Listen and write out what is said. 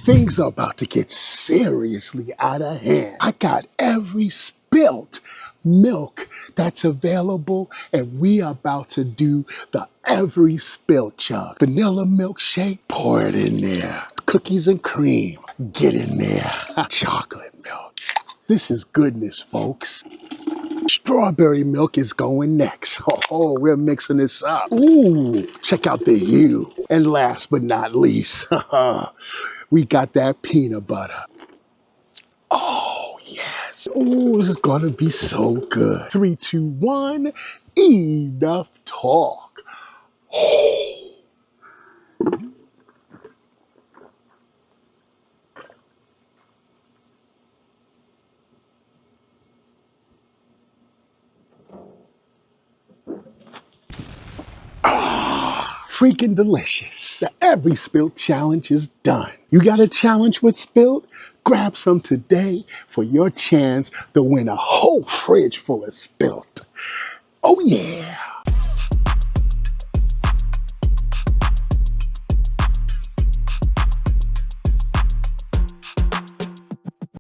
Things are about to get seriously out of hand. I got every SPYLT milk that's available, and we are about to do the every SPYLT chug. Vanilla milkshake, pour it in there. Cookies and cream, get in there. Chocolate milk. This is goodness, folks. Strawberry milk is going next. Oh, we're mixing this up. Ooh, check out the hue. And last but not least, we got that peanut butter. Oh, yes. Oh, this is gonna be so good. 3, 2, 1, enough talk. Freaking delicious. The Every SPYLT challenge is done. You got a challenge with SPYLT? Grab some today for your chance to win a whole fridge full of SPYLT. Oh yeah.